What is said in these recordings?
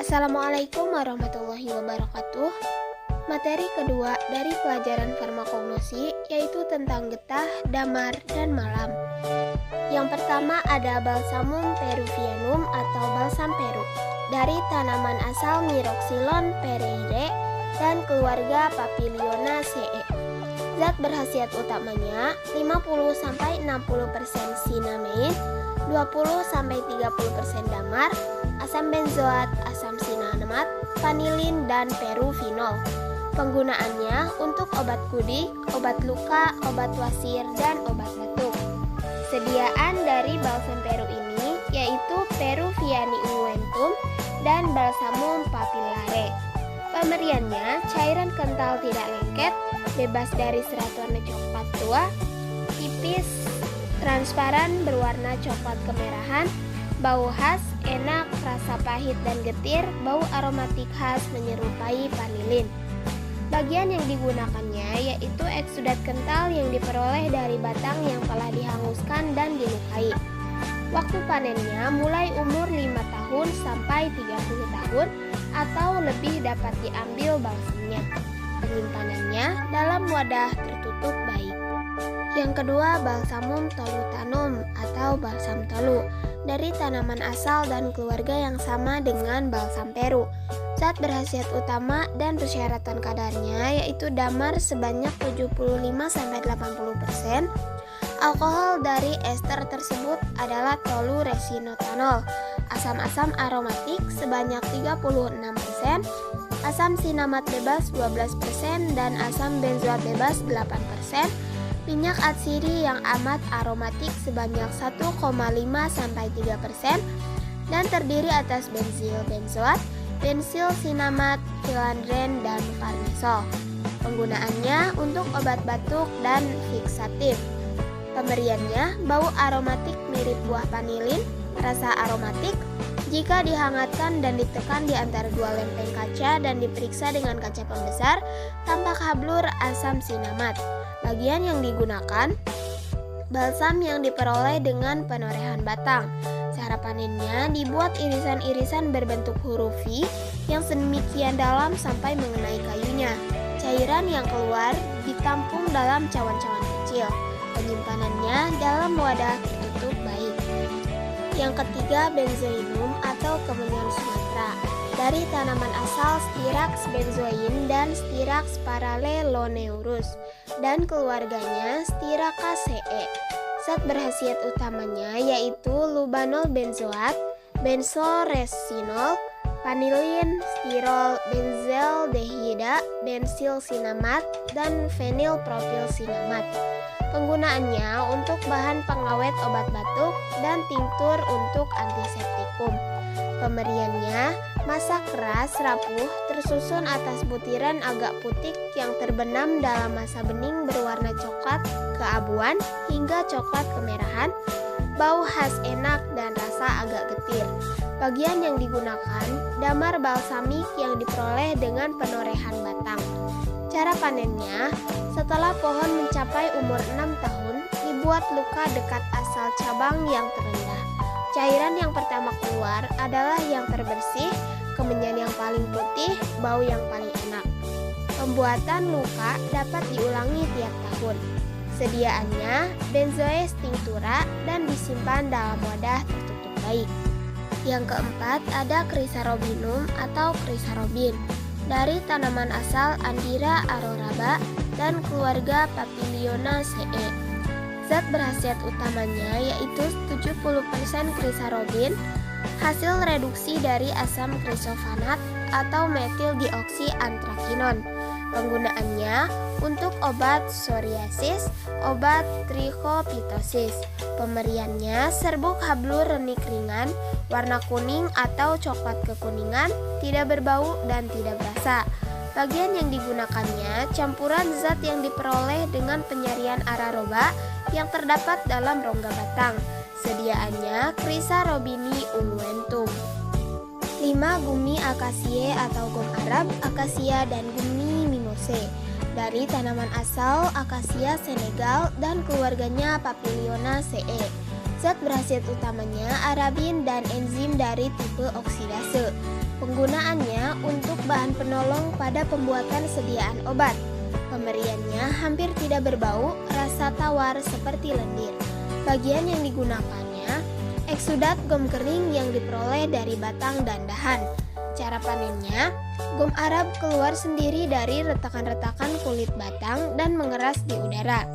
Assalamualaikum warahmatullahi wabarakatuh. Materi kedua dari pelajaran farmakognosi yaitu tentang getah, damar, dan malam. Yang pertama ada Balsamum peruvianum atau balsam Peru dari tanaman asal Myroxylon pereire dan keluarga Papilionaceae. Zat berkhasiat utamanya 50-60% sinamide, 20-30% damar, asam benzoat, asam sinamat, vanilin, dan peruvinol. Penggunaannya untuk obat kudik, obat luka, obat wasir, dan obat batuk. Sediaan dari balsam Peru ini yaitu Peruviani unguentum dan Balsamum papillare. Pemberiannya cairan kental tidak lengket, bebas dari serat warna coklat tua, tipis, transparan berwarna coklat kemerahan, bau khas, enak, rasa pahit dan getir, bau aromatik khas menyerupai vanilin. Bagian yang digunakannya yaitu eksudat kental yang diperoleh dari batang yang telah dihanguskan dan dilukai. Waktu panennya mulai umur 5 tahun sampai 30 tahun atau lebih dapat diambil balsamnya. Penyimpanannya dalam wadah tertutup baik. Yang kedua, Balsamum tolutanum atau balsam tolu dari tanaman asal dan keluarga yang sama dengan balsam Peru. Zat berkhasiat utama dan persyaratan kadarnya yaitu damar sebanyak 75-80%. Alkohol dari ester tersebut adalah toluresinotanol. Asam-asam aromatik sebanyak 36%, asam sinamat bebas 12% dan asam benzoat bebas 8%. Minyak atsiri yang amat aromatik sebanyak 1,5-3% dan terdiri atas benzil benzoat, bensil sinamat, filandren, dan farnesol. Penggunaannya untuk obat batuk dan fiksatif. Pemberiannya bau aromatik mirip buah vanilin, rasa aromatik. Jika dihangatkan dan ditekan di antara dua lempeng kaca dan diperiksa dengan kaca pembesar, tampak hablur asam sinamat. Bagian yang digunakan, balsam yang diperoleh dengan penorehan batang. Cara panennya dibuat irisan-irisan berbentuk huruf V yang sedemikian dalam sampai mengenai kayunya. Cairan yang keluar ditampung dalam cawan-cawan kecil. Penyimpanannya dalam wadah tertutup baik. Yang ketiga, benzoinum atau kemenyan Sumatera dari tanaman asal Styrax benzoin dan Styrax paralleloneurus dan keluarganya Styracaceae. Zat berkhasiat utamanya yaitu lubanol benzoat, benzoresinol, vanilin, styrol, benzaldehida, bensil sinamat, dan fenilpropil sinamat. Penggunaannya untuk bahan pengawet obat batuk dan tinktur untuk antiseptikum. Pemberiannya masak keras rapuh tersusun atas butiran agak putih yang terbenam dalam masa bening berwarna coklat keabuan hingga coklat kemerahan, bau khas enak dan rasa agak getir. Bagian yang digunakan damar balsamik yang diperoleh dengan penorehan batang. Cara panennya, setelah pohon mencapai umur 6 tahun, dibuat luka dekat asal cabang yang terendah. Cairan yang pertama keluar adalah yang terbersih, kemenyan yang paling putih, bau yang paling enak. Pembuatan luka dapat diulangi tiap tahun. Sediaannya benzoes tinctura dan disimpan dalam wadah tertutup baik. Yang keempat ada Chrysarobinum atau Chrysarobin dari tanaman asal Andira aroraba dan keluarga Papilionaceae. Zat berkhasiat utamanya yaitu 70% Chrysarobin, hasil reduksi dari asam krisofanat atau metil dioksiantrakinon. Penggunaannya untuk obat psoriasis, obat trichopitosis. Pemberiannya serbuk hablur renik ringan, warna kuning atau coklat kekuningan, tidak berbau dan tidak berasa. Bagian yang digunakannya campuran zat yang diperoleh dengan penyarian araroba yang terdapat dalam rongga batang. Sediaannya Chrysarobini unguentum. 5. Gumi akasie atau gom Arab, akasia dan gumi mimose dari tanaman asal akasia Senegal dan keluarganya Papilionaceae. Zat berkhasiat utamanya arabin dan enzim dari tipe oksidase. Penggunaannya untuk bahan penolong pada pembuatan sediaan obat. Pemberiannya hampir tidak berbau, rasa tawar seperti lendir. Bagian yang digunakannya, eksudat gom kering yang diperoleh dari batang dan dahan. Cara panennya, gom Arab keluar sendiri dari retakan-retakan kulit batang dan mengeras di udara.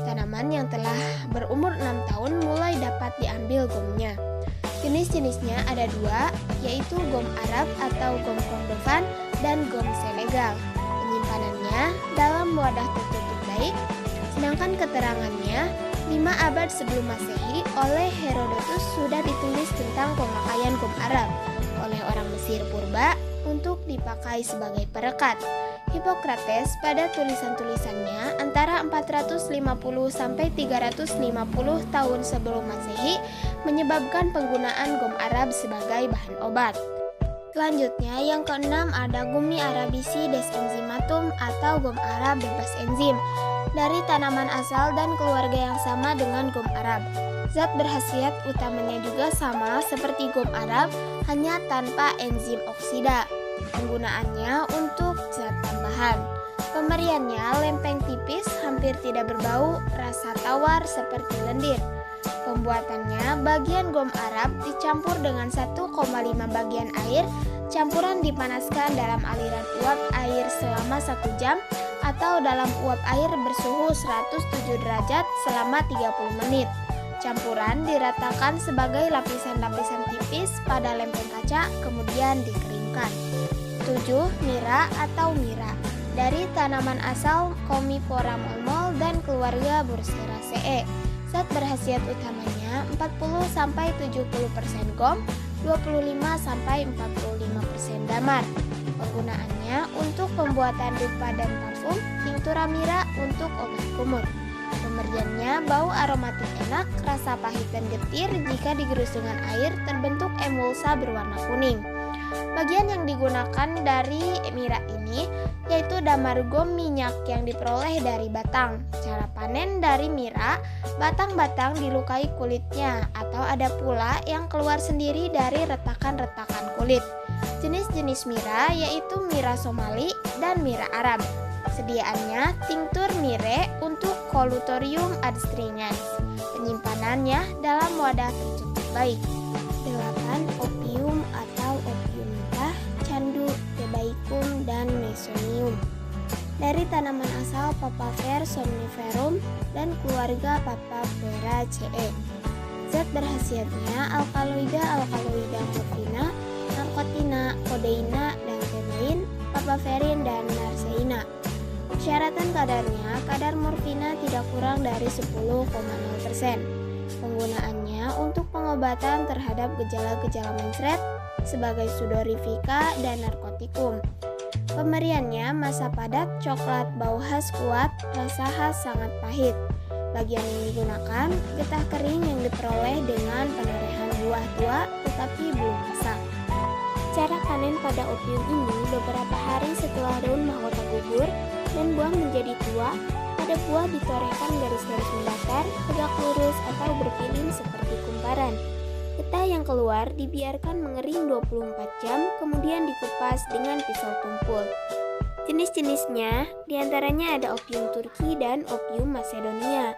Tanaman yang telah berumur 6 tahun mulai dapat diambil gomnya. Jenis-jenisnya ada dua, yaitu gom Arab atau gom Kordofan dan gom Senegal. Penyimpanannya dalam wadah tertutup baik, sedangkan keterangannya 5 abad sebelum Masehi oleh Herodotus sudah ditulis tentang pemakaian gom Arab oleh orang Mesir purba untuk dipakai sebagai perekat. Hippocrates pada tulisan-tulisannya antara 450 sampai 350 tahun sebelum Masehi menyebabkan penggunaan gom Arab sebagai bahan obat. Selanjutnya yang keenam ada Gummi arabisi desenzimatum atau gom Arab bebas enzim dari tanaman asal dan keluarga yang sama dengan gom Arab. Zat berkhasiat utamanya juga sama seperti gom Arab, hanya tanpa enzim oksida. Penggunaannya untuk zat tambahan. Pemberiannya lempeng tipis, hampir tidak berbau, rasa tawar seperti lendir. Pembuatannya, bagian gom Arab dicampur dengan 1,5 bagian air, campuran dipanaskan dalam aliran uap air selama 1 jam atau dalam uap air bersuhu 107 derajat selama 30 menit. Campuran diratakan sebagai lapisan-lapisan tipis pada lempeng kaca, kemudian dikeringkan. 7. Mira atau mira dari tanaman asal Commiphora molmol dan keluarga Burseraceae. Zat berkhasiat utamanya 40-70% gom, 25-45% damar. Penggunaannya untuk pembuatan dupa dan parfum, tinktura mira untuk obat kumur. Pemberiannya bau aromatik enak, rasa pahit dan getir jika digerus dengan air terbentuk emulsa berwarna kuning. Bagian yang digunakan dari mira ini yaitu damar gom minyak yang diperoleh dari batang. Cara panen dari mira, batang-batang dilukai kulitnya atau ada pula yang keluar sendiri dari retakan-retakan kulit. Jenis-jenis mira yaitu mira Somali dan mira Arab. Sediaannya tinktur mire untuk Colutorium adstringans. Penyimpanannya dalam wadah tertutup baik. 8. Opium atau opium mentah, candu, tebaicum, dan mesonium. Dari tanaman asal Papaver somniferum dan keluarga Papaveraceae. Zat berkhasiatnya alkaloida morfina, narkotina, kodeina, dan tebain, papaverin, dan narseina. Persyaratan kadarnya, kadar morfina tidak kurang dari 10,0%. Penggunaannya untuk pengobatan terhadap gejala-gejala mensret sebagai sudorifika dan narkotikum. Pemberiannya masa padat, coklat, bau khas kuat, rasa khas sangat pahit. Bagian yang digunakan, getah kering yang diperoleh dengan penorehan buah tua tetapi belum masak. Cara panen pada opium ini beberapa hari setelah daun mahkota gugur dan buah menjadi tua. Pada buah ditorehkan garis-garis mendatar, tegak lurus atau berpiling seperti kumparan. Getah yang keluar dibiarkan mengering 24 jam, kemudian dikupas dengan pisau tumpul. Jenis-jenisnya diantaranya ada opium Turki dan opium Macedonia.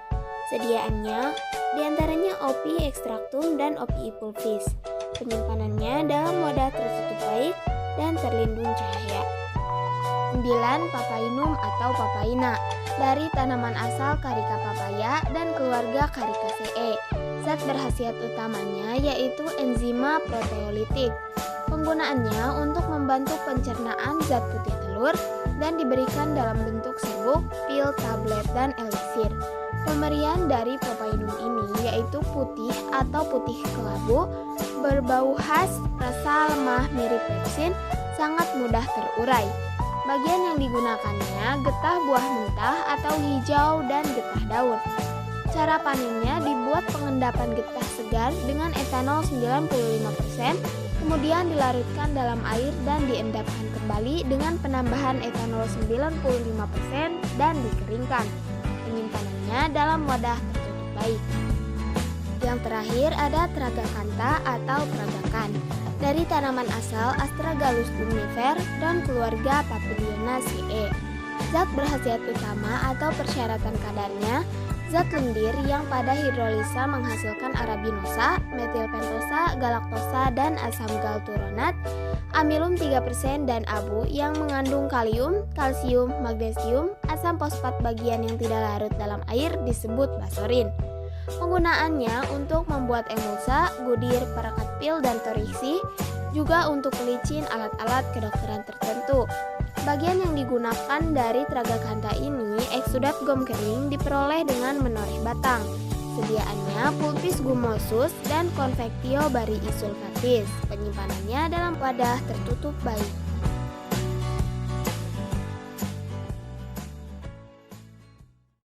Sediaannya diantaranya opi extractum dan opi pulvis. Penyimpanannya dalam wadah tertutup baik dan terlindung cahaya. 9. Papainum atau papaina dari tanaman asal Carica papaya dan keluarga Caricaceae. Zat berkhasiat utamanya yaitu enzima proteolitik. Penggunaannya untuk membantu pencernaan zat putih telur dan diberikan dalam bentuk serbuk, pil, tablet, dan eliksir. Pemberian dari papainum ini yaitu putih atau putih kelabu, berbau khas, rasa lemah mirip pepsin, sangat mudah terurai. Bagian yang digunakannya getah buah mentah atau hijau dan getah daun. Cara panennya dibuat pengendapan getah segar dengan etanol 95%, kemudian dilarutkan dalam air dan diendapkan kembali dengan penambahan etanol 95% dan dikeringkan. Penyimpanannya dalam wadah tertutup baik. Yang terakhir ada tragacantha atau peragakan. Dari tanaman asal Astragalus gummifer dan keluarga Papilionaceae. Zat berkhasiat utama atau persyaratan kadarnya, zat lendir yang pada hidrolisa menghasilkan arabinosa, metilpentosa, galaktosa, dan asam galturonat, amilum 3% dan abu yang mengandung kalium, kalsium, magnesium, asam fosfat bagian yang tidak larut dalam air disebut basorin. Penggunaannya untuk membuat emulsa, gudir, perekat pil, dan toriksi, juga untuk pelicin alat-alat kedokteran tertentu. Bagian yang digunakan dari tragacantha ini, eksudat gum kering diperoleh dengan menoreh batang. Sediaannya pulpis gumosus dan konvektio bariisulfatis. Penyimpanannya dalam wadah tertutup baik.